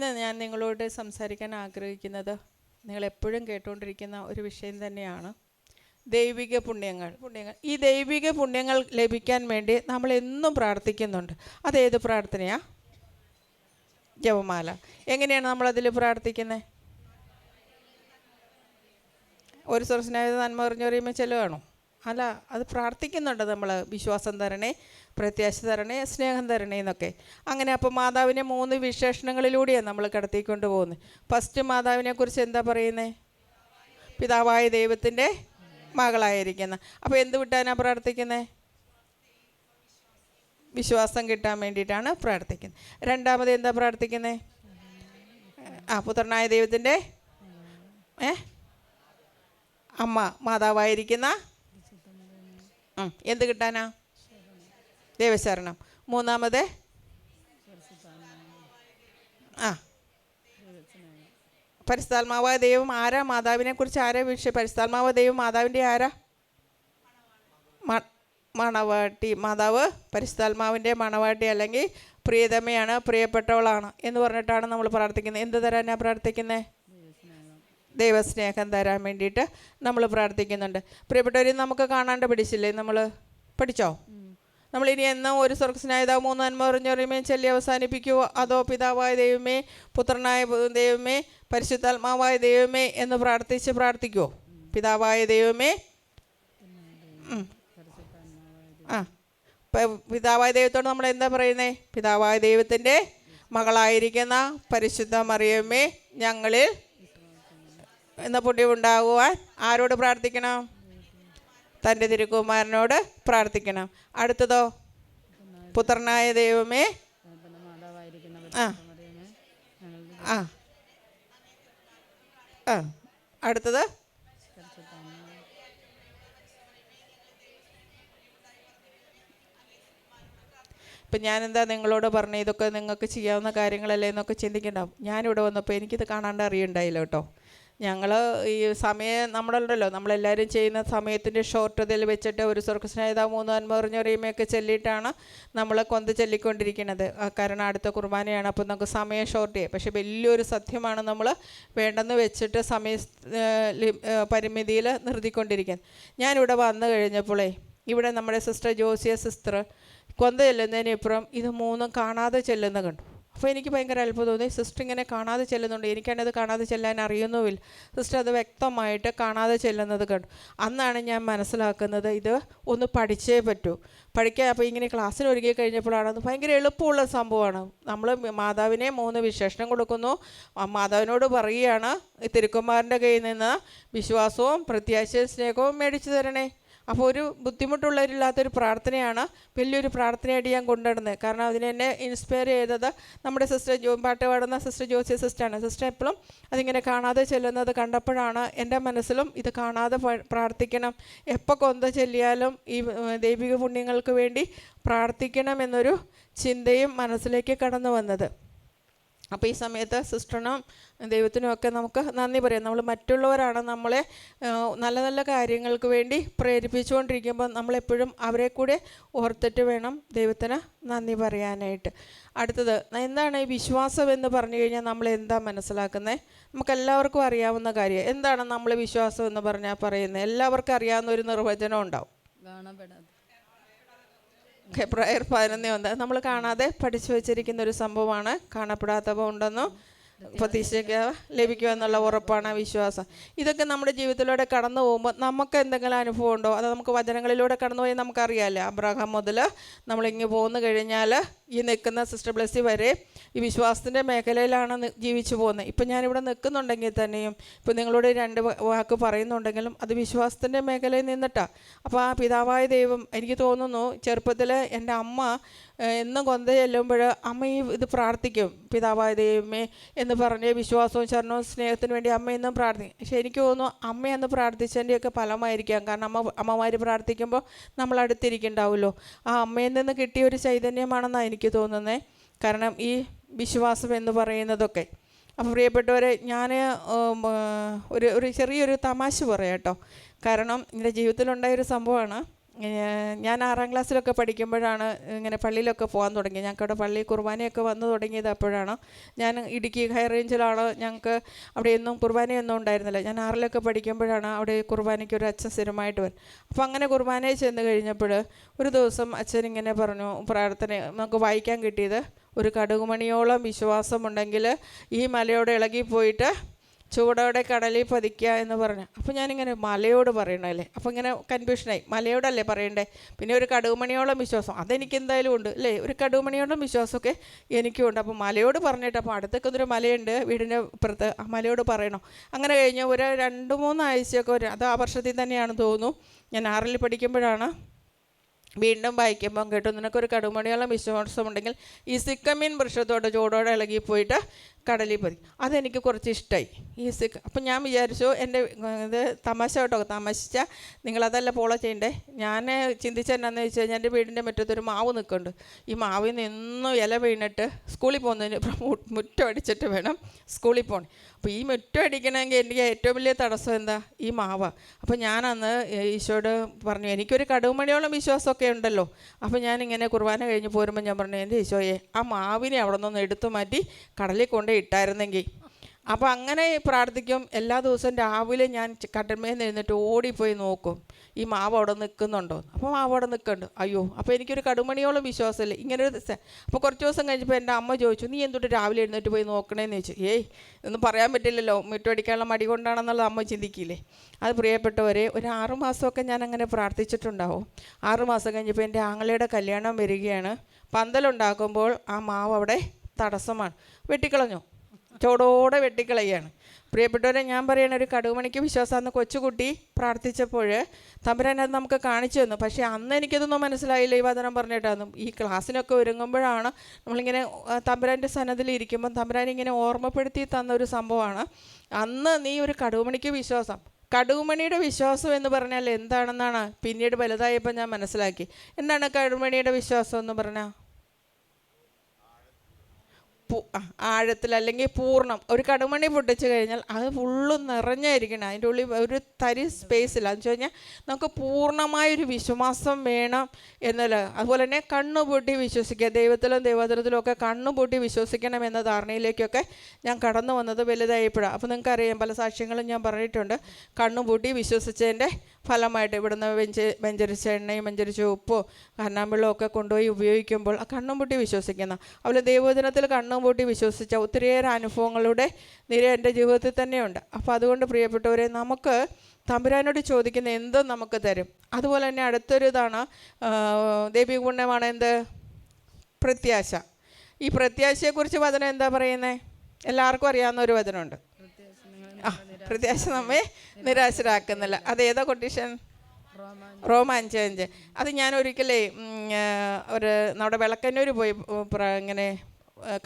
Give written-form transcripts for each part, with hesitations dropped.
ഇന്ന് ഞാൻ നിങ്ങളോട് സംസാരിക്കാൻ ആഗ്രഹിക്കുന്നത് നിങ്ങളെപ്പോഴും കേട്ടുകൊണ്ടിരിക്കുന്ന ഒരു വിഷയം തന്നെയാണ്, ദൈവിക പുണ്യങ്ങൾ. ഈ ദൈവിക പുണ്യങ്ങൾ ലഭിക്കാൻ വേണ്ടി നമ്മൾ എന്നും പ്രാർത്ഥിക്കുന്നുണ്ട്. അതേത് പ്രാർത്ഥനയാണ്? ജപമാല. എങ്ങനെയാണ് നമ്മളതിൽ പ്രാർത്ഥിക്കുന്നത്? ഒരു സ്വർഗസ്നായ നന്മ പറഞ്ഞു പറയുമ്പോൾ ചെല്ലുകയാണോ? അല്ല, അത് പ്രാർത്ഥിക്കുന്നുണ്ട് നമ്മൾ. വിശ്വാസം തരണേ, പ്രത്യാശ തരണേ, സ്നേഹം തരണേ എന്നൊക്കെ. അങ്ങനെ അപ്പോൾ മാതാവിനെ 3 വിശേഷണങ്ങളിലൂടെയാണ് നമ്മൾ കടത്തിക്കൊണ്ട് പോകുന്നത്. ഫസ്റ്റ് മാതാവിനെ കുറിച്ച് എന്താ പറയുന്നത്? പിതാവായ ദൈവത്തിൻ്റെ മകളായിരിക്കുന്ന. അപ്പോൾ എന്ത് വിട്ടാനാണ് പ്രാർത്ഥിക്കുന്നത്? വിശ്വാസം കിട്ടാൻ വേണ്ടിയിട്ടാണ് പ്രാർത്ഥിക്കുന്നത്. രണ്ടാമത് എന്താ പ്രാർത്ഥിക്കുന്നത്? പുത്രനായ ദൈവത്തിൻ്റെ അമ്മ മാതാവായിരിക്കുന്ന എന്ത് കിട്ടാനാ? ദൈവശരണം. മൂന്നാമത് പരിശുദ്ധാത്മാവായ ദൈവം. ആരാ മാതാവിനെ കുറിച്ച് ആരാ വിഷയം? പരിശുദ്ധാത്മാവായ ദൈവം മാതാവിൻ്റെ ആരാ? മണവാട്ടി. മാതാവ് പരിശുദ്ധാത്മാവിൻ്റെ മണവാട്ടി അല്ലെങ്കിൽ പ്രിയതമയാണ്, പ്രിയപ്പെട്ടവളാണ് എന്ന് പറഞ്ഞിട്ടാണ് നമ്മൾ പ്രാർത്ഥിക്കുന്നത്. എന്ത് തരാനാണ് പ്രാർത്ഥിക്കുന്നത്? ദൈവസ്നേഹം തരാൻ വേണ്ടിയിട്ട് നമ്മൾ പ്രാർത്ഥിക്കുന്നുണ്ട്. പ്രിയപ്പെട്ടവരെ, നമുക്ക് കാണാണ്ട് പഠിച്ചില്ലേ? നമ്മൾ പഠിച്ചോ? നമ്മളിനി എന്നും ഒരു സ്വർഗസ്നായ 3 നന്മ പറഞ്ഞു പറയുമ്പോൾ ചൊല്ലി അവസാനിപ്പിക്കുമോ? അതോ പിതാവായ ദൈവമേ, പുത്രനായ ദൈവമേ, പരിശുദ്ധാത്മാവായ ദൈവമേ എന്ന് പ്രാർത്ഥിക്കുമോ? പിതാവായ ദൈവമേ, പിതാവായ ദൈവത്തോട് നമ്മൾ എന്താ പറയുന്നത്? പിതാവായ ദൈവത്തിൻ്റെ മകളായിരിക്കുന്ന പരിശുദ്ധ മറിയമേ, ഞങ്ങളിൽ എന്ന പുണ്യമുണ്ടാകുവാൻ ആരോട് പ്രാർത്ഥിക്കണം? തൻ്റെ തിരുക്കുമാരനോട് പ്രാർത്ഥിക്കണം. അടുത്തതോ? പുത്രനായ ദൈവമേ. അടുത്തത് ഇപ്പം ഞാനെന്താ നിങ്ങളോട് പറഞ്ഞ ഇതൊക്കെ നിങ്ങൾക്ക് ചെയ്യാവുന്ന കാര്യങ്ങളല്ലേ എന്നൊക്കെ ചിന്തിക്കണ്ടാവും. ഞാനിവിടെ വന്നപ്പോൾ എനിക്കിത് കാണാണ്ട് അറിയണ്ടായില്ല കേട്ടോ. ഞങ്ങൾ ഈ സമയം നമ്മളുണ്ടല്ലോ, നമ്മളെല്ലാവരും ചെയ്യുന്ന സമയത്തിൻ്റെ ഷോർട്ടതിൽ വെച്ചിട്ട് ഒരു സ്വർഗസ്നായ 3 നന്മ പറഞ്ഞു പറയുമൊക്കെ ചൊല്ലിയിട്ടാണ് നമ്മൾ കൊന്ത ചൊല്ലിക്കൊണ്ടിരിക്കുന്നത്. കാരണം അടുത്ത കുർബാനയാണ്, അപ്പോൾ നമുക്ക് സമയം ഷോർട്ട് ചെയ്യും. പക്ഷേ വലിയൊരു സത്യമാണ് നമ്മൾ വേണ്ടെന്ന് വെച്ചിട്ട് സമയ പരിമിതിയിൽ നിർത്തിക്കൊണ്ടിരിക്കുന്നത്. ഞാനിവിടെ വന്നു കഴിഞ്ഞപ്പോഴേ ഇവിടെ നമ്മുടെ സിസ്റ്റർ ജോസിയ സിസ്റ്റർ കൊന്ത ചെല്ലുന്നതിനിപ്പുറം ഇത് 3 കാണാതെ ചെല്ലുന്ന കണ്ടു. അപ്പോൾ എനിക്ക് ഭയങ്കര അത്ഭുതം തോന്നി. സിസ്റ്റർ ഇങ്ങനെ കാണാതെ ചെല്ലുന്നുണ്ട്. എനിക്കാണത് കാണാതെ ചെല്ലാൻ അറിയുന്നുമില്ല. സിസ്റ്റർ അത് വ്യക്തമായിട്ട് കാണാതെ ചെല്ലുന്നത് കണ്ടു. അന്നാണ് ഞാൻ മനസ്സിലാക്കുന്നത് ഇത് ഒന്ന് പഠിച്ചേ പറ്റൂ. പഠിക്കാൻ അപ്പോൾ ഇങ്ങനെ ക്ലാസ്സിന് ഒരുങ്ങി കഴിഞ്ഞപ്പോഴാണ് അത് ഭയങ്കര എളുപ്പമുള്ള സംഭവമാണ്. നമ്മൾ മാതാവിനെ 3 വിശേഷണം കൊടുക്കുന്നു. മാതാവിനോട് പറയുകയാണ് തിരുക്കുമാരൻ്റെ കയ്യിൽ നിന്ന് വിശ്വാസവും പ്രത്യാശയും സ്നേഹവും മേടിച്ചു തരണേ. അപ്പോൾ ഒരു ബുദ്ധിമുട്ടുള്ളവരില്ലാത്തൊരു പ്രാർത്ഥനയാണ്, വലിയൊരു പ്രാർത്ഥനയായിട്ട് ഞാൻ കൊണ്ടുവരുന്നത്. കാരണം അതിനെന്നെ ഇൻസ്പയർ ചെയ്തത് നമ്മുടെ സിസ്റ്റർ പാട്ട് പാടുന്ന സിസ്റ്റർ ജോസിയ സിസ്റ്ററാണ്. സിസ്റ്റർ എപ്പോഴും അതിങ്ങനെ കാണാതെ ചെല്ലുന്നത് കണ്ടപ്പോഴാണ് എൻ്റെ മനസ്സിലും ഇത് കാണാതെ പ്രാർത്ഥിക്കണം, എപ്പോൾ കൊന്ത ചൊല്ലിയാലും ഈ ദൈവിക പുണ്യങ്ങൾക്ക് വേണ്ടി പ്രാർത്ഥിക്കണമെന്നൊരു ചിന്തയും മനസ്സിലേക്ക് കടന്നു വന്നത്. അപ്പോൾ ഈ സമയത്ത് സിസ്റ്ററിനും ദൈവത്തിനും ഒക്കെ നമുക്ക് നന്ദി പറയാം. നമ്മൾ മറ്റുള്ളവരാണ് നമ്മളെ നല്ല നല്ല കാര്യങ്ങൾക്ക് വേണ്ടി പ്രേരിപ്പിച്ചുകൊണ്ടിരിക്കുമ്പോൾ നമ്മളെപ്പോഴും അവരെ കൂടെ ഓർത്തിട്ട് വേണം ദൈവത്തിന് നന്ദി പറയാനായിട്ട്. അടുത്തത് എന്താണ് ഈ വിശ്വാസം എന്ന് പറഞ്ഞു കഴിഞ്ഞാൽ നമ്മൾ എന്താ മനസ്സിലാക്കുന്നത്? നമുക്കെല്ലാവർക്കും അറിയാവുന്ന കാര്യം എന്താണ് നമ്മൾ വിശ്വാസം എന്ന് പറഞ്ഞാൽ പറയുന്നത്? എല്ലാവർക്കും അറിയാവുന്ന ഒരു നിർവചനം ഉണ്ടാവും. ഹെബ്രായർ 11:1 നമ്മൾ കാണാതെ പഠിച്ചു വച്ചിരിക്കുന്ന ഒരു സംഭവമാണ്. കാണപ്പെടാത്തവ ഉണ്ടെന്നും പ്രതീക്ഷയ്ക്ക് ലഭിക്കുക എന്നുള്ള ഉറപ്പാണ് വിശ്വാസം. ഇതൊക്കെ നമ്മുടെ ജീവിതത്തിലൂടെ കടന്നു പോകുമ്പോൾ നമുക്ക് എന്തെങ്കിലും അനുഭവം ഉണ്ടോ? അത് നമുക്ക് വചനങ്ങളിലൂടെ കടന്നു പോയി നമുക്കറിയാമല്ലേ. അബ്രഹാം മുതൽ നമ്മളിങ്ങ് പോന്നു കഴിഞ്ഞാൽ ഈ നിൽക്കുന്ന സിസ്റ്റർ ബ്ലെസ്സി വരെ ഈ വിശ്വാസത്തിൻ്റെ മേഖലയിലാണ് ജീവിച്ചു പോകുന്നത്. ഇപ്പം ഞാനിവിടെ നിൽക്കുന്നുണ്ടെങ്കിൽ തന്നെയും ഇപ്പം നിങ്ങളോട് 2 വാക്ക് പറയുന്നുണ്ടെങ്കിലും അത് വിശ്വാസത്തിൻ്റെ മേഖലയിൽ നിന്നിട്ടാണ്. അപ്പോൾ ആ പിതാവായ ദൈവം, എനിക്ക് തോന്നുന്നു ചെറുപ്പത്തിൽ എൻ്റെ അമ്മ എന്നും കൊന്ത ചെല്ലുമ്പോൾ അമ്മ ഇത് പ്രാർത്ഥിക്കും, പിതാവായ ദൈവമേ എന്ന് പറഞ്ഞ് വിശ്വാസവും ശരണവും സ്നേഹത്തിന് വേണ്ടി അമ്മ എന്നും പ്രാർത്ഥിക്കും. പക്ഷെ എനിക്ക് തോന്നുന്നു അമ്മയെന്ന് പ്രാർത്ഥിച്ചതിൻ്റെയൊക്കെ ഫലമായിരിക്കാം. കാരണം അമ്മമാർ പ്രാർത്ഥിക്കുമ്പോൾ നമ്മൾ അടുത്തിരിക്കുന്നുണ്ടാവുമല്ലോ. ആ അമ്മയിൽ നിന്ന് കിട്ടിയ ഒരു ചൈതന്യമാണെന്നാണ് എനിക്ക് തോന്നുന്നത്. കാരണം ഈ വിശ്വാസം എന്ന് പറയുന്നതൊക്കെ. അപ്പോൾ പ്രിയപ്പെട്ടവരെ, ഞാൻ ഒരു ചെറിയൊരു തമാശ പറയാം കേട്ടോ. കാരണം എൻ്റെ ജീവിതത്തിലുണ്ടായൊരു സംഭവമാണ്. ഞാൻ 6ാം ക്ലാസ്സിലൊക്കെ പഠിക്കുമ്പോഴാണ് ഇങ്ങനെ പള്ളിയിലൊക്കെ പോകാൻ തുടങ്ങി. ഞങ്ങൾക്കവിടെ പള്ളി കുർബാനയൊക്കെ വന്നു തുടങ്ങിയത് അപ്പോഴാണ്. ഞാൻ ഇടുക്കി ഹൈ റേഞ്ചിലാണ്. ഞങ്ങൾക്ക് അവിടെ ഒന്നും കുർബാനയൊന്നും ഉണ്ടായിരുന്നില്ല. ഞാൻ 6ലൊക്കെ പഠിക്കുമ്പോഴാണ് അവിടെ കുർബാനയ്ക്ക് ഒരു അച്ഛൻ സ്ഥിരമായിട്ട് വരും. അപ്പോൾ അങ്ങനെ കുർബാനയിൽ ചെന്ന് കഴിഞ്ഞപ്പോൾ ഒരു ദിവസം അച്ഛൻ ഇങ്ങനെ പറഞ്ഞു, പ്രാർത്ഥന നമുക്ക് വായിക്കാൻ കിട്ടിയത്, ഒരു കടുകുമണിയോളം വിശ്വാസമുണ്ടെങ്കിൽ ഈ മലയോട് ഇളകിപ്പോയിട്ട് ചൂടോടെ കടലിൽ പതിക്കുക എന്ന് പറഞ്ഞു. അപ്പോൾ ഞാനിങ്ങനെ മലയോട് പറയണല്ലേ, അപ്പോൾ ഇങ്ങനെ കൺഫ്യൂഷനായി. മലയോടല്ലേ പറയണ്ടേ, പിന്നെ ഒരു കടുകുമണിയോളം വിശ്വാസം അതെനിക്ക് എന്തായാലും ഉണ്ട് അല്ലേ, ഒരു കടുകുമണിയോളം വിശ്വാസമൊക്കെ എനിക്കും ഉണ്ട്. അപ്പോൾ മലയോട് പറഞ്ഞിട്ട്, അപ്പോൾ അടുത്തൊക്കെ ഒരു മലയുണ്ട് വീടിൻ്റെ ഇപ്പുറത്ത്, ആ മലയോട് പറയണോ. അങ്ങനെ കഴിഞ്ഞ് ഒരു 2-3 ആഴ്ചയൊക്കെ അത് ആ വർഷത്തിൽ തന്നെയാണ് തോന്നുന്നു. ഞാൻ 6ൽ പഠിക്കുമ്പോഴാണ് വീണ്ടും വായിക്കുമ്പം കേട്ടു, നിനക്കൊരു കടുമണിയോളം വിശ്വാസമുണ്ടെങ്കിൽ ഈ സിക്കമീൻ വൃക്ഷത്തോടെ ചൂടോടെ ഇളകിപ്പോയിട്ട് കടലിൽ പതി. അതെനിക്ക് കുറച്ച് ഇഷ്ടമായി ഈ അപ്പം ഞാൻ വിചാരിച്ചു, എൻ്റെ ഇത് തമാശ കേട്ടോ, തമാശിച്ചാൽ നിങ്ങളതല്ല ഫോളോ ചെയ്യണ്ടേ. ഞാൻ ചിന്തിച്ച എന്നാന്ന് വെച്ച് കഴിഞ്ഞാൽ എൻ്റെ വീടിൻ്റെ മുറ്റത്തൊരു മാവ് നിൽക്കുന്നുണ്ട്. ഈ മാവിൽ നിന്ന് ഇല വീണിട്ട് സ്കൂളിൽ പോകുന്നതിന് മുറ്റം അടിച്ചിട്ട് വേണം സ്കൂളിൽ പോകണം. അപ്പോൾ ഈ മുറ്റം അടിക്കണമെങ്കിൽ എനിക്ക് ഏറ്റവും വലിയ തടസ്സം എന്താ, ഈ മാവാണ്. അപ്പോൾ ഞാനന്ന് ഈശോയോട് പറഞ്ഞു, എനിക്കൊരു കടുകുമണിയോളം വിശ്വാസമൊക്കെ ഉണ്ടല്ലോ. അപ്പോൾ ഞാനിങ്ങനെ കുർബാന കഴിഞ്ഞ് പോരുമ്പോൾ ഞാൻ പറഞ്ഞു, എൻ്റെ ഈശോയെ ആ മാവിനെ അവിടെ നിന്ന് എടുത്തു മാറ്റി കടലിൽ കൊണ്ട് ഇട്ടായിരുന്നെങ്കിൽ. അപ്പോൾ അങ്ങനെ പ്രാർത്ഥിക്കും. എല്ലാ ദിവസവും രാവിലെ ഞാൻ കട്ടിന്മേൽ നിന്നിട്ട് ഓടിപ്പോയി നോക്കും ഈ മാവ് അവിടെ നിൽക്കുന്നുണ്ടോ. അപ്പോൾ മാവ് അവിടെ നിൽക്കുന്നുണ്ട്. അയ്യോ, അപ്പോൾ എനിക്കൊരു കടുമണിയോളം വിശ്വാസമില്ല ഇങ്ങനൊരു. അപ്പോൾ കുറച്ച് ദിവസം കഴിഞ്ഞപ്പോൾ എൻ്റെ അമ്മ ചോദിച്ചു, നീ എന്തുകൊണ്ട് രാവിലെ എഴുന്നേറ്റ് പോയി നോക്കണേന്ന് ചോദിച്ചു. ഒന്നും പറയാൻ പറ്റില്ലല്ലോ, മുറ്റമടിക്കാനുള്ള മടി കൊണ്ടാണെന്നുള്ളത് അമ്മ ചിന്തിക്കില്ലേ. അത് പ്രിയപ്പെട്ടവരെ, ഒരു 6 മാസമൊക്കെ ഞാൻ അങ്ങനെ പ്രാർത്ഥിച്ചിട്ടുണ്ടാവും. 6 മാസം കഴിഞ്ഞപ്പോൾ എൻ്റെ ആങ്ങളയുടെ കല്യാണം വരികയാണ്. പന്തലുണ്ടാക്കുമ്പോൾ ആ മാവ് അവിടെ തടസ്സമാണ്, വെട്ടിക്കളഞ്ഞു, ചോടോടെ വെട്ടിക്കളയാണ്. പ്രിയപ്പെട്ടവരെ, ഞാൻ പറയണ ഒരു കടുകുമണിക്ക് വിശ്വാസമെന്ന് കൊച്ചുകുട്ടി പ്രാർത്ഥിച്ചപ്പോൾ തമ്പുരാൻ അത് നമുക്ക് കാണിച്ചു തന്നു. പക്ഷേ അന്ന് എനിക്കതൊന്നും മനസ്സിലായില്ല ഈ വചനം പറഞ്ഞിട്ടാന്നും. ഈ ക്ലാസ്സിനൊക്കെ ഒരുങ്ങുമ്പോഴാണ് നമ്മളിങ്ങനെ തമ്പുരാൻ്റെ സന്നദ്ധയിൽ ഇരിക്കുമ്പം തമ്പുരാൻ ഇങ്ങനെ ഓർമ്മപ്പെടുത്തി തന്ന ഒരു സംഭവമാണ്. അന്ന് നീ ഒരു കടുകുമണിക്ക് വിശ്വാസം, കടുകുമണിയുടെ വിശ്വാസം എന്ന് പറഞ്ഞാൽ എന്താണെന്നാണ് പിന്നീട് വലുതായപ്പോൾ ഞാൻ മനസ്സിലാക്കി. എന്താണ് കടുകുമണിയുടെ വിശ്വാസം എന്ന് പറഞ്ഞാൽ? ആഴത്തിൽ അല്ലെങ്കിൽ പൂർണ്ണം. ഒരു കടുമണി പൊട്ടിച്ച് കഴിഞ്ഞാൽ അത് ഫുള്ളും നിറഞ്ഞായിരിക്കണം, അതിൻ്റെ ഉള്ളിൽ ഒരു തരി സ്പേസില്ല. എന്ന് വെച്ച് കഴിഞ്ഞാൽ നമുക്ക് പൂർണ്ണമായൊരു വിശ്വാസം വേണം എന്നല്ല. അതുപോലെ തന്നെ കണ്ണുപൂട്ടി വിശ്വസിക്കുക, ദൈവത്തിലും ദൈവതലത്തിലും ഒക്കെ കണ്ണുപൂട്ടി വിശ്വസിക്കണം എന്ന ധാരണയിലേക്കൊക്കെ ഞാൻ കടന്നു വന്നത് വലുതായപ്പോഴാണ്. അപ്പോൾ നിങ്ങൾക്കറിയാം, പല സാക്ഷ്യങ്ങളും ഞാൻ പറഞ്ഞിട്ടുണ്ട്. കണ്ണുപൂട്ടി വിശ്വസിച്ചതിൻ്റെ ഫലമായിട്ട് ഇവിടുന്ന് വെഞ്ചരിച്ച എണ്ണയും വെഞ്ചരിച്ച ഉപ്പോ കന്നാമ്പെള്ളവും ഒക്കെ കൊണ്ടുപോയി ഉപയോഗിക്കുമ്പോൾ ആ കണ്ണും പൂട്ടി വിശ്വസിക്കുന്ന, അതുപോലെ ദൈവവചനത്തിൽ കണ്ണും പൂട്ടി വിശ്വസിച്ച ഒത്തിരിയേറെ അനുഭവങ്ങളുടെ നിര എൻ്റെ ജീവിതത്തിൽ തന്നെയുണ്ട്. അപ്പോൾ അതുകൊണ്ട് പ്രിയപ്പെട്ടവരെ, നമുക്ക് തമ്പുരാനോട് ചോദിക്കുന്ന എന്തും നമുക്ക് തരും. അതുപോലെ തന്നെ അടുത്തൊരു ഇതാണ് ദൈവിക ഗുണമാണ് എന്ത്? പ്രത്യാശ. ഈ പ്രത്യാശയെക്കുറിച്ച് വചനം എന്താ പറയുന്നത്? എല്ലാവർക്കും അറിയാവുന്ന ഒരു വചനമുണ്ട്. പ്രത്യാശ നമ്മെ നിരാശരാക്കുന്നില്ല. അതേതാ കൊട്ടേഷൻ? റോമ 5:5. അത് ഞാൻ ഒരിക്കലേ നമ്മുടെ വിളക്കന്നൂർ പോയി ഇങ്ങനെ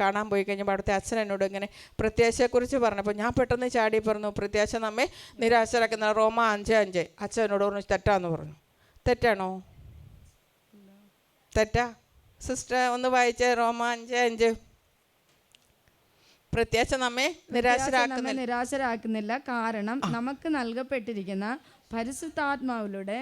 കാണാൻ പോയി കഴിഞ്ഞപ്പോൾ അവിടുത്തെ അച്ഛൻ എന്നോട് ഇങ്ങനെ പ്രത്യാശയെക്കുറിച്ച് പറഞ്ഞപ്പോൾ ഞാൻ പെട്ടെന്ന് ചാടി പറഞ്ഞു, പ്രത്യാശ നമ്മെ നിരാശരാക്കുന്നില്ല, റോമ 5:5. അച്ഛൻ എന്നോട് പറഞ്ഞു തെറ്റാന്ന് പറഞ്ഞു. തെറ്റാണോ? തെറ്റാ? സിസ്റ്റർ ഒന്ന് വായിച്ചേ, റോമ 5:5. പ്രത്യാശ നമ്മെ നിരാശരാക്കുന്നില്ല, കാരണം നമുക്ക് നൽകപ്പെട്ടിരിക്കുന്ന പരിശുദ്ധാത്മാവിലൂടെ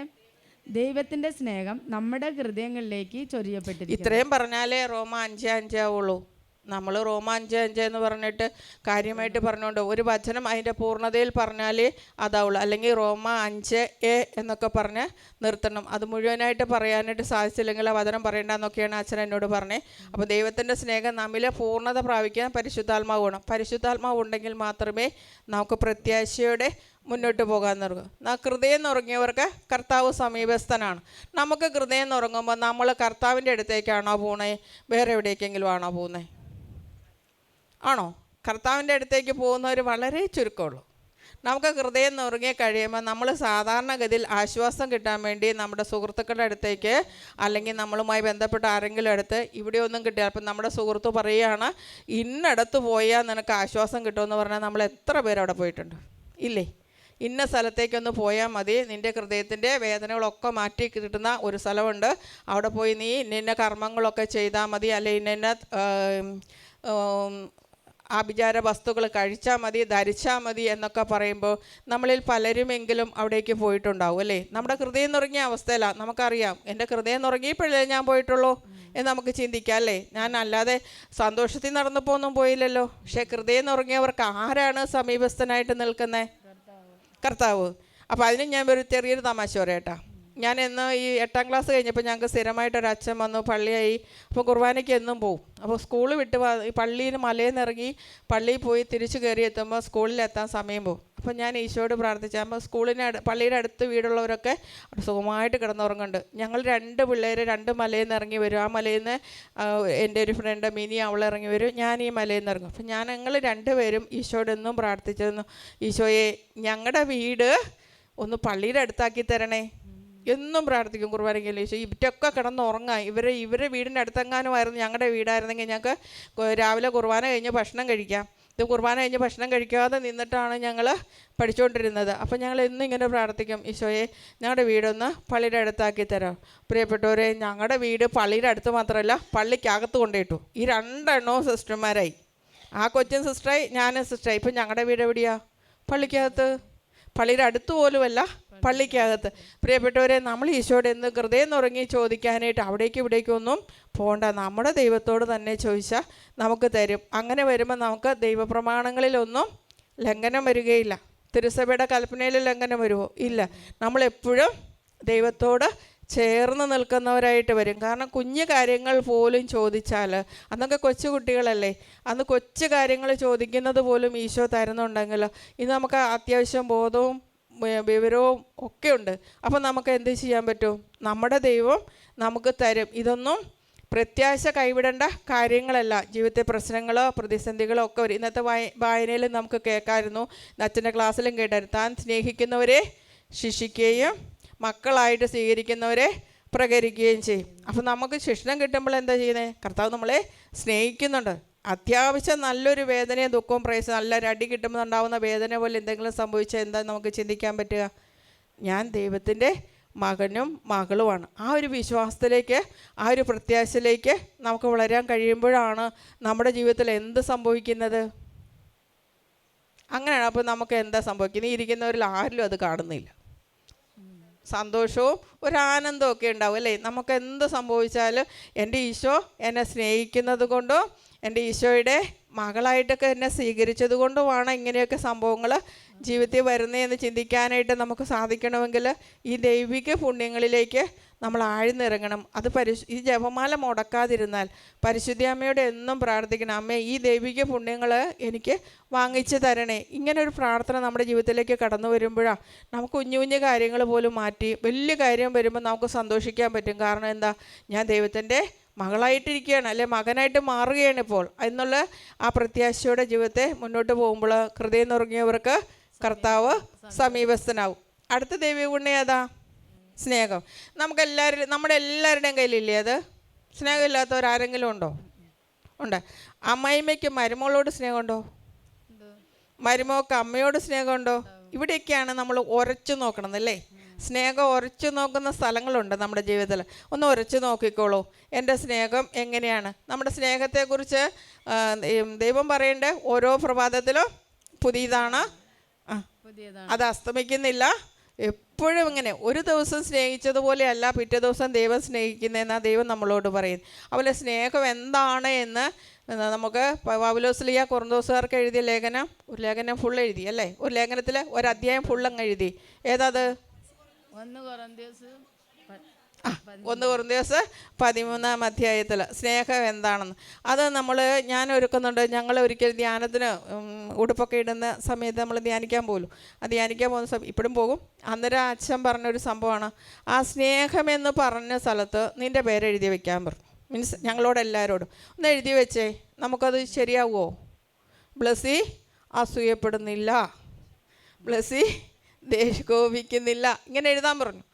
ദൈവത്തിന്റെ സ്നേഹം നമ്മുടെ ഹൃദയങ്ങളിലേക്ക് ചൊരിയപ്പെട്ടിരിക്കുന്നു. ഇത്രയും പറഞ്ഞാലേ റോമ 5:5 ആവുള്ളൂ. നമ്മൾ റോമ 5:5 എന്ന് പറഞ്ഞിട്ട് കാര്യമായിട്ട് പറഞ്ഞുകൊണ്ട് ഒരു വചനം അതിൻ്റെ പൂർണ്ണതയിൽ പറഞ്ഞാലേ അതാവുള്ളൂ. അല്ലെങ്കിൽ റോമ 5:a എന്നൊക്കെ പറഞ്ഞ് നിർത്തണം. അത് മുഴുവനായിട്ട് പറയാനായിട്ട് സാധിച്ചില്ലെങ്കിൽ ആ വചനം പറയേണ്ടെന്നൊക്കെയാണ് അച്ഛൻ എന്നോട് പറഞ്ഞത്. അപ്പോൾ ദൈവത്തിൻ്റെ സ്നേഹം നമ്മിലെ പൂർണ്ണത പ്രാപിക്കാൻ പരിശുദ്ധാത്മാവ് വേണം. പരിശുദ്ധാത്മാവ് ഉണ്ടെങ്കിൽ മാത്രമേ നമുക്ക് പ്രത്യാശയോടെ മുന്നോട്ട് പോകാൻ തുടങ്ങും. ഹൃദയം നുറങ്ങിയവർക്ക് കർത്താവ് സമീപസ്ഥനാണ്. നമുക്ക് ഹൃദയം നുറങ്ങുമ്പോൾ നമ്മൾ കർത്താവിൻ്റെ അടുത്തേക്കാണോ പോകുന്നത്, വേറെ എവിടേക്കെങ്കിലും ആണോ പോകുന്നത്? ആണോ? കർത്താവിൻ്റെ അടുത്തേക്ക് പോകുന്നവർ വളരെ ചുരുക്കമുള്ളൂ. നമുക്ക് ഹൃദയം നുറങ്ങി കഴിയുമ്പോൾ നമ്മൾ സാധാരണഗതിയിൽ ആശ്വാസം കിട്ടാൻ വേണ്ടി നമ്മുടെ സുഹൃത്തുക്കളുടെ അടുത്തേക്ക് അല്ലെങ്കിൽ നമ്മളുമായി ബന്ധപ്പെട്ട ആരെങ്കിലും അടുത്ത് ഇവിടെ ഒന്നും കിട്ടില്ല. അപ്പം നമ്മുടെ സുഹൃത്ത് പറയുകയാണ് ഇന്നടത്ത് പോയാൽ നിനക്ക് ആശ്വാസം കിട്ടുമെന്ന് പറഞ്ഞാൽ നമ്മൾ എത്ര പേര് അവിടെ പോയിട്ടുണ്ട്? ഇല്ലേ? ഇന്ന സ്ഥലത്തേക്കൊന്ന് പോയാൽ മതി, നിൻ്റെ ഹൃദയത്തിൻ്റെ വേദനകളൊക്കെ മാറ്റി കിട്ടുന്ന ഒരു സ്ഥലമുണ്ട്, അവിടെ പോയി നീ ഇന്ന കർമ്മങ്ങളൊക്കെ ചെയ്താൽ മതി, അല്ലെ ഇന്ന ആഭിചാര വസ്തുക്കൾ കഴിച്ചാൽ മതി, ധരിച്ചാൽ മതി എന്നൊക്കെ പറയുമ്പോൾ നമ്മളിൽ പലരുമെങ്കിലും അവിടേക്ക് പോയിട്ടുണ്ടാവും അല്ലേ? നമ്മുടെ ഹൃദയം നുറങ്ങിയ അവസ്ഥയിലാണ്. നമുക്കറിയാം, എൻ്റെ ഹൃദയം നുറങ്ങിയപ്പോഴേ ഞാൻ പോയിട്ടുള്ളൂ എന്ന് നമുക്ക് ചിന്തിക്കാം അല്ലേ? ഞാൻ അല്ലാതെ സന്തോഷത്തിൽ നടന്നപ്പോൾ ഒന്നും പോയില്ലല്ലോ. പക്ഷേ ഹൃദയം നുറങ്ങിയവർക്ക് ആരാണ് സമീപസ്ഥനായിട്ട് നിൽക്കുന്നത്? കർത്താവ്. അപ്പോൾ അതിന് ഞാൻ ഒരു ചെറിയൊരു തമാശ പറയട്ടാ. ഞാൻ എന്ന് ഈ 8ാം ക്ലാസ് കഴിഞ്ഞപ്പോൾ ഞങ്ങൾക്ക് സ്ഥിരമായിട്ടൊരു അച്ഛൻ വന്നു, പള്ളിയായി. അപ്പോൾ കുർബാനയ്ക്ക് എന്നും പോവും. അപ്പോൾ സ്കൂൾ വിട്ട് ഈ പള്ളിയിൽ മലയിൽ നിന്ന് ഇറങ്ങി പള്ളിയിൽ പോയി തിരിച്ചു കയറി എത്തുമ്പോൾ സ്കൂളിലെത്താൻ സമയം പോകും. അപ്പോൾ ഞാൻ ഈശോയോട് പ്രാർത്ഥിച്ചപ്പോൾ പള്ളിയുടെ അടുത്ത് വീടുള്ളവരൊക്കെ സുഖമായിട്ട് കിടന്നുറങ്ങുന്നുണ്ട്. ഞങ്ങൾ 2 പിള്ളേർ 2 മലയിൽ നിന്ന് ഇറങ്ങി വരും. ആ മലയിൽ നിന്ന് എൻ്റെ ഒരു ഫ്രണ്ട് മിനി അവൾ ഇറങ്ങി വരും, ഞാൻ ഈ മലയിൽ നിന്ന് ഇറങ്ങും. അപ്പോൾ ഞങ്ങൾ 2 പേരും ഈശോയോട് എന്നും പ്രാർത്ഥിച്ചിരുന്നു, ഈശോയെ ഞങ്ങളുടെ വീട് ഒന്ന് പള്ളിയുടെ അടുത്താക്കി തരണേ. എന്നും പ്രാർത്ഥിക്കും കുർബാനയ്ക്ക്. ഈശോ ഇവറ്റൊക്കെ കിടന്നുറങ്ങാം, ഇവരെ വീടിൻ്റെ അടുത്തെങ്ങാനുമായിരുന്നു ഞങ്ങളുടെ വീടായിരുന്നെങ്കിൽ ഞങ്ങൾക്ക് രാവിലെ കുർബാന കഴിഞ്ഞ് ഭക്ഷണം കഴിക്കാം. ഇത് കുർബാന കഴിഞ്ഞ് ഭക്ഷണം കഴിക്കാതെ നിന്നിട്ടാണ് ഞങ്ങൾ പഠിച്ചുകൊണ്ടിരുന്നത്. അപ്പോൾ ഞങ്ങൾ എന്നും ഇങ്ങനെ പ്രാർത്ഥിക്കും, ഈശോയെ ഞങ്ങളുടെ വീടൊന്ന് പള്ളിയുടെ അടുത്താക്കി തരാം. പ്രിയപ്പെട്ടവരെ, ഞങ്ങളുടെ വീട് പള്ളിയുടെ അടുത്ത് മാത്രമല്ല പള്ളിക്കകത്ത് കൊണ്ടിട്ടു. ഈ 2 എണ്ണവും സിസ്റ്റർമാരായി. ആ കൊച്ചിൻ സിസ്റ്ററായി, ഞാനും സിസ്റ്ററായി. ഇപ്പം ഞങ്ങളുടെ വീട് എവിടെയാ? പള്ളിക്കകത്ത്. പള്ളിയുടെ അടുത്ത് പോലുമല്ല, പള്ളിക്കകത്ത്. പ്രിയപ്പെട്ടവരെ, നമ്മൾ ഈശോയോട് എന്ന് ഹൃദയം നുറങ്ങി ചോദിക്കാനായിട്ട് അവിടേക്കും ഇവിടേക്കൊന്നും പോകണ്ട. നമ്മുടെ ദൈവത്തോട് തന്നെ ചോദിച്ചാൽ നമുക്ക് തരും. അങ്ങനെ വരുമ്പോൾ നമുക്ക് ദൈവപ്രമാണങ്ങളിലൊന്നും ലംഘനം വരികയില്ല. തിരുസഭയുടെ കൽപ്പനയിൽ ലംഘനം വരുമോ? ഇല്ല. നമ്മളെപ്പോഴും ദൈവത്തോട് ചേർന്ന് നിൽക്കുന്നവരായിട്ട് വരും. കാരണം കുഞ്ഞു കാര്യങ്ങൾ പോലും ചോദിച്ചാൽ, അന്നൊക്കെ കൊച്ചു കുട്ടികളല്ലേ, അന്ന് കൊച്ചു കാര്യങ്ങൾ ചോദിക്കുന്നത് പോലും ഈശോ തരുന്നുണ്ടെങ്കിൽ ഇന്ന് നമുക്ക് അത്യാവശ്യം ബോധവും വിവരവും ഒക്കെ ഉണ്ട്. അപ്പം നമുക്ക് എന്ത് ചെയ്യാൻ പറ്റും? നമ്മുടെ ദൈവം നമുക്ക് തരും. ഇതൊന്നും പ്രത്യാശ കൈവിടേണ്ട കാര്യങ്ങളല്ല. ജീവിതത്തെ പ്രശ്നങ്ങളോ പ്രതിസന്ധികളോ ഒക്കെ വരും. ഇന്നത്തെ വായനയിൽ നമുക്ക് കേൾക്കാമായിരുന്നു, അച്ഛൻ്റെ ക്ലാസ്സിലും കേട്ടായിരുന്നു, താൻ സ്നേഹിക്കുന്നവരെ ശിക്ഷിക്കുകയും മക്കളായിട്ട് സ്വീകരിക്കുന്നവരെ പ്രകരിക്കുകയും ചെയ്യും. അപ്പം നമുക്ക് ശിക്ഷണം കിട്ടുമ്പോൾ എന്താ ചെയ്യുന്നത്? കർത്താവ് നമ്മളെ സ്നേഹിക്കുന്നുണ്ട്. അത്യാവശ്യം നല്ലൊരു വേദനയും ദുഃഖവും പ്രയാസം, നല്ലൊരു അടി കിട്ടുമ്പോൾ ഉണ്ടാകുന്ന വേദന പോലെ എന്തെങ്കിലും സംഭവിച്ചാൽ എന്താ നമുക്ക് ചിന്തിക്കാൻ പറ്റുക? ഞാൻ ദൈവത്തിൻ്റെ മകനും മകളുമാണ്. ആ ഒരു വിശ്വാസത്തിലേക്ക്, ആ ഒരു പ്രത്യാശയിലേക്ക് നമുക്ക് വളരാൻ കഴിയുമ്പോഴാണ് നമ്മുടെ ജീവിതത്തിൽ എന്ത് സംഭവിക്കുന്നത്? അങ്ങനെയാണ്. അപ്പോൾ നമുക്ക് എന്താ സംഭവിക്കുന്നത്? ഈ ഇരിക്കുന്നവരിൽ ആരിലും അത് കാണുന്നില്ല. സന്തോഷവും ഒരാനന്ദവും ഒക്കെ ഉണ്ടാവും അല്ലേ? നമുക്ക് എന്ത് സംഭവിച്ചാലും എൻ്റെ ഈശോ എന്നെ സ്നേഹിക്കുന്നത് കൊണ്ടും എൻ്റെ ഈശോയുടെ മകളായിട്ടൊക്കെ എന്നെ സ്വീകരിച്ചത് കൊണ്ടുമാണ് ഇങ്ങനെയൊക്കെ സംഭവങ്ങൾ ജീവിതത്തിൽ വരുന്നതെന്ന് ചിന്തിക്കാനായിട്ട് നമുക്ക് സാധിക്കണമെങ്കിൽ ഈ ദൈവിക പുണ്യങ്ങളിലേക്ക് നമ്മൾ ആഴ്ന്നിറങ്ങണം. അത് ഈ ജപമാല മുടക്കാതിരുന്നാൽ, പരിശുദ്ധ അമ്മയോട് എന്നും പ്രാർത്ഥിക്കണം, അമ്മേ ഈ ദൈവിക പുണ്യങ്ങൾ എനിക്ക് വാങ്ങിച്ചു തരണേ. ഇങ്ങനൊരു പ്രാർത്ഥന നമ്മുടെ ജീവിതത്തിലേക്ക് കടന്നു വരുമ്പോഴാണ് നമുക്ക് കുഞ്ഞു കുഞ്ഞു കാര്യങ്ങൾ പോലും മാറ്റി വലിയ കാര്യം വരുമ്പോൾ നമുക്ക് സന്തോഷിക്കാൻ പറ്റും. കാരണം എന്താ? ഞാൻ ദൈവത്തിൻ്റെ മകളായിട്ടിരിക്കുകയാണ്, അല്ലെ മകനായിട്ട് മാറുകയാണ് ഇപ്പോൾ എന്നുള്ള ആ പ്രത്യാശയുടെ ജീവിതത്തെ മുന്നോട്ട് പോകുമ്പോൾ ഹൃദയം നുറങ്ങിയവർക്ക് കർത്താവ് സമീപസ്ഥനാവും. അടുത്ത ദൈവിക പുണ്യം ഏതാ? സ്നേഹം. നമ്മുടെ എല്ലാവരുടെയും കയ്യിലില്ലേ അത്? സ്നേഹമില്ലാത്തവരാരെങ്കിലും ഉണ്ടോ? ഉണ്ട്. അമ്മായിമ്മയ്ക്ക് മരുമകളോട് സ്നേഹമുണ്ടോ? മരുമകൾക്ക് അമ്മയോട് സ്നേഹമുണ്ടോ? ഇവിടെയൊക്കെയാണ് നമ്മൾ ഉരച്ചു നോക്കണം അല്ലേ? സ്നേഹം ഉരച്ചു നോക്കുന്ന സ്ഥലങ്ങളുണ്ട് നമ്മുടെ ജീവിതത്തിൽ. ഒന്ന് ഉരച്ചു നോക്കിക്കോളൂ, എൻ്റെ സ്നേഹം എങ്ങനെയാണ്? നമ്മുടെ സ്നേഹത്തെക്കുറിച്ച് ദൈവം പറയേണ്ട ഓരോ പ്രഭാതത്തിലും പുതിയതാണ്, അത് അസ്തമിക്കുന്നില്ല. എപ്പോഴും ഇങ്ങനെ ഒരു ദിവസം സ്നേഹിച്ചതുപോലെയല്ല പിറ്റേ ദിവസം ദൈവം സ്നേഹിക്കുന്നതെന്നാണ് ദൈവം നമ്മളോട് പറയുന്നത്. അതുപോലെ സ്നേഹം എന്താണ് എന്ന് നമുക്ക് പൗലോസ്ലീഹ കൊറിന്തോസുകാർക്ക് എഴുതിയ ഒരു ലേഖനം ഫുൾ എഴുതി അല്ലേ? ഒരു ലേഖനത്തിൽ ഒരു അധ്യായം ഫുള്ളങ്ങ് എഴുതി. ഏതാത്? 1 കൊറിന്തോസ് 13-ാം അധ്യായത്തിൽ സ്നേഹം എന്താണെന്ന് അത് ഞാൻ ഒരുക്കുന്നുണ്ട്. ഞങ്ങൾ ഒരിക്കൽ ധ്യാനത്തിന് ഉടുപ്പൊക്കെ ഇടുന്ന സമയത്ത് നമ്മൾ ധ്യാനിക്കാൻ പോകുന്ന സമയം ഇപ്പോഴും പോകും. അന്നേരം അച്ഛൻ പറഞ്ഞൊരു സംഭവമാണ്, ആ സ്നേഹമെന്ന് പറഞ്ഞ സ്ഥലത്ത് നിൻ്റെ പേരെഴുതി വെക്കാൻ പറഞ്ഞു. മീൻസ് ഞങ്ങളോടെല്ലാവരോടും ഒന്ന് എഴുതി വെച്ചേ, നമുക്കത് ശരിയാവുമോ? ബ്ലസ്സി അസൂയപ്പെടുന്നില്ല, ബ്ലസ്സി ദേഷ്കോപിക്കുന്നില്ല, ഇങ്ങനെ എഴുതാൻ പറഞ്ഞു.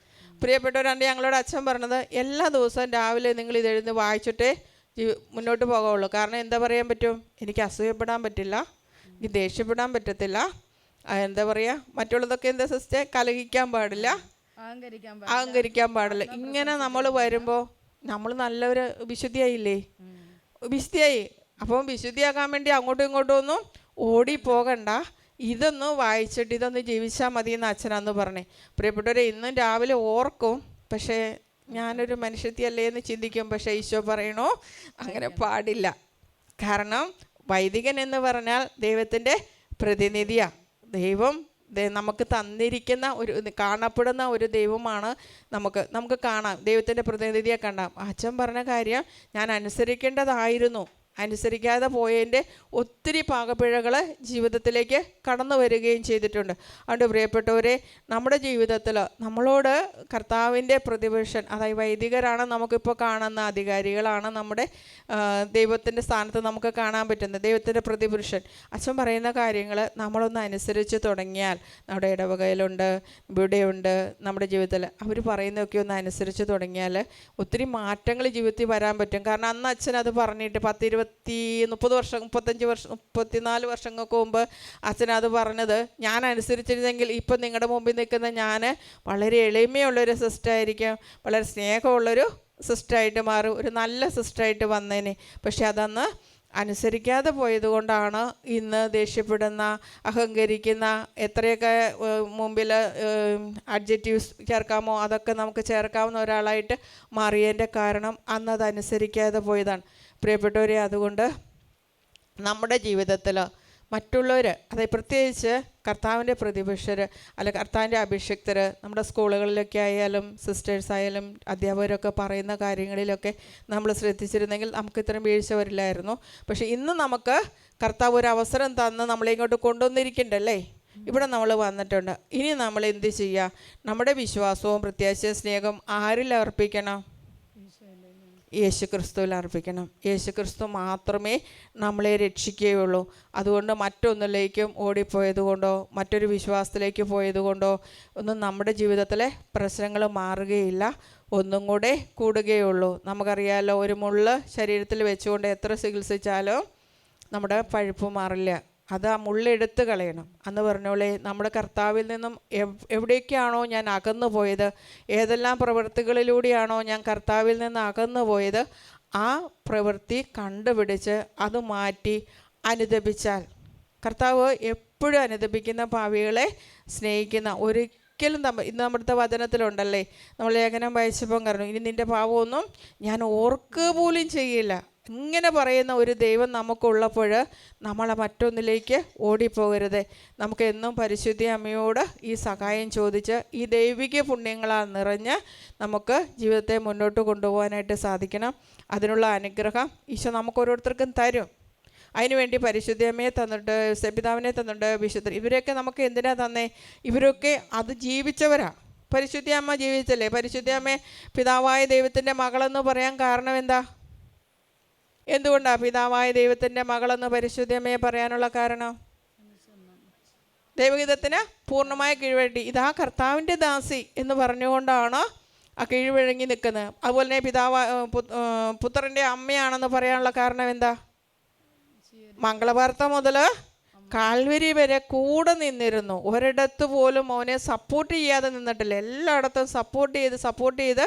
പ്രിയപ്പെട്ടവരാണ്ട് ഞങ്ങളോട് അച്ഛൻ പറഞ്ഞത്, എല്ലാ ദിവസവും രാവിലെ നിങ്ങൾ ഇതെഴുതി വായിച്ചിട്ടേ മുന്നോട്ട് പോകാവുള്ളൂ. കാരണം എന്താ പറയാൻ പറ്റും? എനിക്ക് അസൂയപ്പെടാൻ പറ്റില്ല, എനിക്ക് ദേഷ്യപ്പെടാൻ പറ്റത്തില്ല, എന്താ പറയുക, മറ്റുള്ളതൊക്കെ എന്താ സിസ്റ്റർ, കലഹിക്കാൻ പാടില്ല, അഹങ്കരിക്കാൻ പാടില്ല. ഇങ്ങനെ നമ്മൾ വരുമ്പോൾ നമ്മൾ നല്ലൊരു വിശുദ്ധിയായില്ലേ? വിശുദ്ധിയായി. അപ്പം വിശുദ്ധിയാകാൻ വേണ്ടി അങ്ങോട്ടും ഇങ്ങോട്ടും ഒന്നും ഓടിപ്പോകണ്ട, ഇതൊന്ന് വായിച്ചിട്ട് ഇതൊന്ന് ജീവിച്ചാൽ മതി എന്ന് അച്ഛനന്ന് പറഞ്ഞേ. പ്രിയപ്പെട്ടവരെ, ഇന്നും രാവിലെ ഓർക്കും, പക്ഷേ ഞാനൊരു മനുഷ്യത്തിയല്ലേ എന്ന് ചിന്തിക്കും. പക്ഷേ ഈശോ പറയണോ അങ്ങനെ പാടില്ല. കാരണം വൈദികൻ എന്ന് പറഞ്ഞാൽ ദൈവത്തിൻ്റെ പ്രതിനിധിയാണ്. ദൈവം നമുക്ക് തന്നിരിക്കുന്ന ഒരു കാണപ്പെടുന്ന ഒരു ദൈവമാണ്. നമുക്ക് കാണാം, ദൈവത്തിൻ്റെ പ്രതിനിധിയെ കണ്ടാം. അച്ഛൻ പറഞ്ഞ കാര്യം ഞാൻ അനുസരിക്കേണ്ടതായിരുന്നു, അനുസരിക്കാതെ പോയതിൻ്റെ ഒത്തിരി പാകപ്പിഴകൾ ജീവിതത്തിലേക്ക് കടന്നു വരികയും ചെയ്തിട്ടുണ്ട്. അതുകൊണ്ട് പ്രിയപ്പെട്ടവരെ, നമ്മുടെ ജീവിതത്തിൽ നമ്മളോട് കർത്താവിൻ്റെ പ്രതിപുരുഷൻ, അതായത് വൈദികരാണ് നമുക്കിപ്പോൾ കാണുന്ന അധികാരികളാണ്, നമ്മുടെ ദൈവത്തിൻ്റെ സ്ഥാനത്ത് നമുക്ക് കാണാൻ പറ്റുന്നത് ദൈവത്തിൻ്റെ പ്രതിപുരുഷൻ. അച്ഛൻ പറയുന്ന കാര്യങ്ങൾ നമ്മളൊന്ന് അനുസരിച്ച് തുടങ്ങിയാൽ, നമ്മുടെ ഇടവകയിലുണ്ട്, ഇവിടെയുണ്ട്, നമ്മുടെ ജീവിതത്തിൽ അവർ പറയുന്നതൊക്കെ ഒന്ന് അനുസരിച്ച് തുടങ്ങിയാൽ ഒത്തിരി മാറ്റങ്ങൾ ജീവിതത്തിൽ വരാൻ പറ്റും. കാരണം അന്ന് അച്ഛൻ അത് പറഞ്ഞിട്ട് 30 വർഷം 35 വർഷം 34 വർഷങ്ങൾക്ക് മുമ്പ് അച്ഛനത് പറഞ്ഞത്, ഞാൻ അനുസരിച്ചിരുന്നെങ്കിൽ ഇപ്പം നിങ്ങളുടെ മുമ്പിൽ നിൽക്കുന്ന ഞാൻ വളരെ എളിമയുള്ളൊരു സിസ്റ്ററായിരിക്കും, വളരെ സ്നേഹമുള്ളൊരു സിസ്റ്ററായിട്ട് മാറും, ഒരു നല്ല സിസ്റ്ററായിട്ട് വന്നേനെ. പക്ഷെ അതന്ന് അനുസരിക്കാതെ പോയതുകൊണ്ടാണ് ഇന്ന് ദേഷ്യപ്പെടുന്ന, അഹങ്കരിക്കുന്ന, എത്രയൊക്കെ മുമ്പിൽ അഡ്ജക്റ്റീവ്സ് ചേർക്കാമോ അതൊക്കെ നമുക്ക് ചേർക്കാവുന്ന ഒരാളായിട്ട് മാറിയതിൻ്റെ കാരണം അന്ന് അത് അനുസരിക്കാതെ പോയതാണ്. പ്രിയപ്പെട്ടവരെ, അതുകൊണ്ട് നമ്മുടെ ജീവിതത്തിൽ മറ്റുള്ളവർ, അതായത് പ്രത്യേകിച്ച് കർത്താവിൻ്റെ പ്രതിപുരുഷർ അല്ല കർത്താവിൻ്റെ അഭിഷിക്തർ, നമ്മുടെ സ്കൂളുകളിലൊക്കെ ആയാലും സിസ്റ്റേഴ്സ് ആയാലും അധ്യാപകരൊക്കെ പറയുന്ന കാര്യങ്ങളിലൊക്കെ നമ്മൾ ശ്രദ്ധിച്ചിരുന്നെങ്കിൽ നമുക്ക് ഇത്രയും വീഴ്ച വരില്ലായിരുന്നു. പക്ഷേ ഇന്ന് നമുക്ക് കർത്താവ് ഒരു അവസരം തന്ന് നമ്മളെ ഇങ്ങോട്ട് കൊണ്ടുവന്നിരിക്കണ്ടല്ലേ, ഇവിടെ നമ്മൾ വന്നിട്ടുണ്ട്. ഇനി നമ്മൾ എന്ത് ചെയ്യുക? നമ്മുടെ വിശ്വാസവും പ്രത്യാശയും സ്നേഹം ആരിൽ അർപ്പിക്കണം? യേശു ക്രിസ്തുവിൽ അർപ്പിക്കണം. യേശു ക്രിസ്തു മാത്രമേ നമ്മളെ രക്ഷിക്കുകയുള്ളൂ. അതുകൊണ്ട് മറ്റൊന്നിലേക്കും ഓടിപ്പോയതുകൊണ്ടോ മറ്റൊരു വിശ്വാസത്തിലേക്ക് പോയതുകൊണ്ടോ ഒന്നും നമ്മുടെ ജീവിതത്തിലെ പ്രശ്നങ്ങൾ മാറുകയില്ല, ഒന്നും കൂടെ കൂടുകയുള്ളൂ. നമുക്കറിയാമല്ലോ, ഒരു മുള്ള് ശരീരത്തിൽ വെച്ചുകൊണ്ട് എത്ര ചികിത്സിച്ചാലും നമ്മുടെ പഴുപ്പ് മാറില്ല. അത് ആ മുള്ളെടുത്ത് കളയണം. അന്ന് പറഞ്ഞോളേ, നമ്മുടെ കർത്താവിൽ നിന്നും എവിടേക്കാണോ ഞാൻ അകന്നു പോയത്, ഏതെല്ലാം പ്രവൃത്തികളിലൂടെയാണോ ഞാൻ കർത്താവിൽ നിന്ന് അകന്നു പോയത്, ആ പ്രവൃത്തി കണ്ടുപിടിച്ച് അത് മാറ്റി അനുദപിച്ചാൽ, കർത്താവ് എപ്പോഴും അനുദപിക്കുന്ന പാപികളെ സ്നേഹിക്കുന്ന, ഒരിക്കലും ഇന്ന് നമ്മുടെ വചനത്തിലുണ്ടല്ലേ, നമ്മൾ ലേഖനം വായിച്ചപ്പം പറഞ്ഞു, ഇനി നിൻ്റെ പാപമൊന്നും ഞാൻ ഓർക്കുക പോലും ചെയ്യില്ല. ഇങ്ങനെ പറയുന്ന ഒരു ദൈവം നമുക്കുള്ളപ്പോൾ നമ്മൾ മറ്റൊന്നിലേക്ക് ഓടിപ്പോകരുത്. നമുക്ക് എന്നും പരിശുദ്ധ അമ്മയോട് ഈ സഹായം ചോദിച്ച് ഈ ദൈവിക പുണ്യങ്ങളാൽ നിറഞ്ഞ് നമുക്ക് ജീവിതത്തെ മുന്നോട്ട് കൊണ്ടുപോകാനായിട്ട് സാധിക്കണം. അതിനുള്ള അനുഗ്രഹം ഈശോ നമുക്ക് ഓരോരുത്തർക്കും തരും. അതിനുവേണ്ടി പരിശുദ്ധ അമ്മയെ തന്നിട്ട്, പിതാവിനെ തന്നിട്ട്, വിശുദ്ധർ, ഇവരെയൊക്കെ നമുക്ക് എന്തിനാ തന്നേ? ഇവരൊക്കെ അത് ജീവിച്ചവരാ. പരിശുദ്ധ അമ്മ ജീവിച്ചല്ലേ. പരിശുദ്ധ അമ്മയെ പിതാവായ ദൈവത്തിൻ്റെ മകളെന്ന് പറയാൻ കാരണം എന്താ? എന്തുകൊണ്ടാണ് പിതാവായ ദൈവത്തിൻ്റെ മകളെന്ന് പരിശുദ്ധമ്മയെ പറയാനുള്ള കാരണം? ദൈവഗീതത്തിന് പൂർണ്ണമായ കീഴ്വഴി, ഇതാ കർത്താവിൻ്റെ ദാസി എന്ന് പറഞ്ഞുകൊണ്ടാണ് ആ കീഴ്വഴങ്ങി നിൽക്കുന്നത്. അതുപോലെ തന്നെ പുത്രൻ്റെ അമ്മയാണെന്ന് പറയാനുള്ള കാരണം എന്താ? മംഗളവാർത്ത മുതൽ കാൽവരി വരെ കൂടെ നിന്നിരുന്നു. ഒരിടത്ത് പോലും അവനെ സപ്പോർട്ട് ചെയ്യാതെ നിന്നിട്ടില്ല. എല്ലായിടത്തും സപ്പോർട്ട് ചെയ്ത്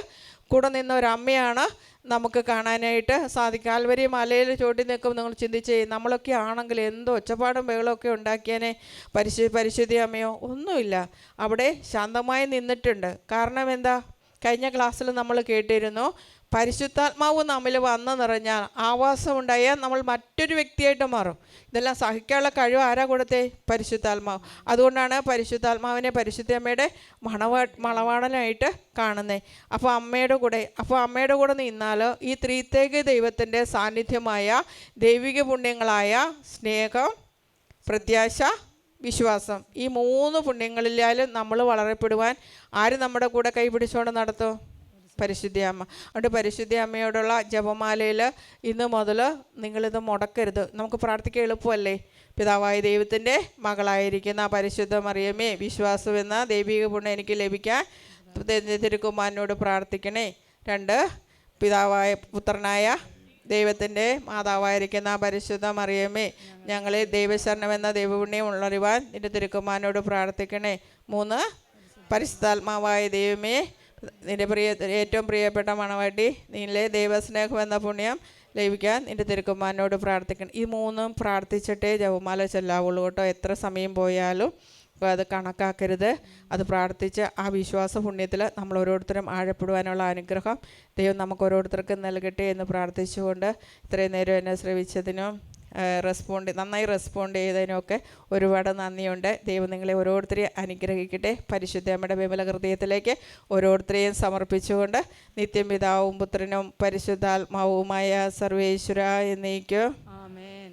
കൂടെ നിന്ന ഒരമ്മയാണ് നമുക്ക് കാണാനായിട്ട് സാധിക്കും. കാൽവരി മലയിൽ ചോട്ടി നിൽക്കും. നിങ്ങൾ ചിന്തിച്ച്, നമ്മളൊക്കെ ആണെങ്കിൽ എന്തോ ഒച്ചപ്പാടും ബഹളമൊക്കെ ഉണ്ടാക്കിയതിനെ. പരിശുദ്ധി അമ്മയോ ഒന്നുമില്ല, അവിടെ ശാന്തമായി നിന്നിട്ടുണ്ട്. കാരണം എന്താ? കഴിഞ്ഞ ക്ലാസ്സിൽ നമ്മൾ കേട്ടിരുന്നു, പരിശുദ്ധാത്മാവ് നമ്മിൽ വന്നു നിറഞ്ഞാൽ, ആവാസം ഉണ്ടായാൽ നമ്മൾ മറ്റൊരു വ്യക്തിയായിട്ട് മാറും. ഇതെല്ലാം സഹിക്കാനുള്ള കഴിവ് ആരാ കൊടുത്തേ? പരിശുദ്ധാത്മാവ്. അതുകൊണ്ടാണ് പരിശുദ്ധാത്മാവിനെ പരിശുദ്ധ അമ്മയുടെ മണവാളനായിട്ട് കാണുന്നത്. അപ്പോൾ അമ്മയുടെ കൂടെ നിന്നാൽ ഈ ത്രിത്വൈക ദൈവത്തിൻ്റെ സാന്നിധ്യമായ ദൈവിക പുണ്യങ്ങളായ സ്നേഹം, പ്രത്യാശ, വിശ്വാസം, ഈ 3 പുണ്യങ്ങളിലാലും നമ്മൾ വളരപ്പെടുവാൻ ആര് നമ്മുടെ കൂടെ കൈപിടിച്ചുകൊണ്ട് നടത്തും? പരിശുദ്ധ അമ്മ. അതുകൊണ്ട് പരിശുദ്ധ അമ്മയോടുള്ള ജപമാലയിൽ ഇന്ന് മുതൽ നിങ്ങളിത് മുടക്കരുത്. നമുക്ക് പ്രാർത്ഥിക്കാൻ എളുപ്പമല്ലേ? പിതാവായ ദൈവത്തിൻ്റെ മകളായിരിക്കുന്ന പരിശുദ്ധ മറിയമേ, വിശ്വാസം എന്ന ദൈവിക പുണ്യം എനിക്ക് ലഭിക്കാൻ തിരുക്കുമാരനോട് പ്രാർത്ഥിക്കണേ. 2, പിതാവായ പുത്രനായ ദൈവത്തിൻ്റെ മാതാവായിരിക്കുന്ന പരിശുദ്ധ മറിയമേ, ഞങ്ങളെ ദൈവശരണമെന്ന ദൈവപുണ്യം ഉള്ളറിവാൻ നിൻ്റെ തിരുക്കുമാരനോട് പ്രാർത്ഥിക്കണേ. 3, പരിശുദ്ധാത്മാവായ ദൈവമേ, നിൻ്റെ ഏറ്റവും പ്രിയപ്പെട്ട മണവാട്ടി, നിന്നിലെ ദൈവസ്നേഹം എന്ന പുണ്യം ലഭിക്കാൻ നിൻ്റെ തിരുക്കുമാരനോട് പ്രാർത്ഥിക്കണം. ഈ മൂന്നും പ്രാർത്ഥിച്ചിട്ടേ ജപമാല ചൊല്ലാവുള്ളൂ കേട്ടോ. എത്ര സമയം പോയാലും അത് കണക്കാക്കരുത്. അത് പ്രാർത്ഥിച്ച് ആ വിശ്വാസ പുണ്യത്തിൽ നമ്മൾ ഓരോരുത്തരും ആഴപ്പെടുവാനുള്ള അനുഗ്രഹം ദൈവം നമുക്ക് ഓരോരുത്തർക്കും നൽകട്ടെ എന്ന് പ്രാർത്ഥിച്ചുകൊണ്ട് ഇത്രയും നേരം എന്നെ ശ്രവിച്ചതിനും നന്നായി റെസ്പോണ്ട് ചെയ്തതിനുമൊക്കെ ഒരുപാട് നന്ദിയുണ്ട്. ദൈവം നിങ്ങളെ ഓരോരുത്തരെയും അനുഗ്രഹിക്കട്ടെ. പരിശുദ്ധ അമ്മയുടെ വിമല ഹൃദയത്തിലേക്ക് ഓരോരുത്തരെയും സമർപ്പിച്ചുകൊണ്ട് നിത്യം പിതാവും പുത്രനും പരിശുദ്ധാത്മാവുമായ സർവേശ്വര എന്നേക്കും ആമേൻ.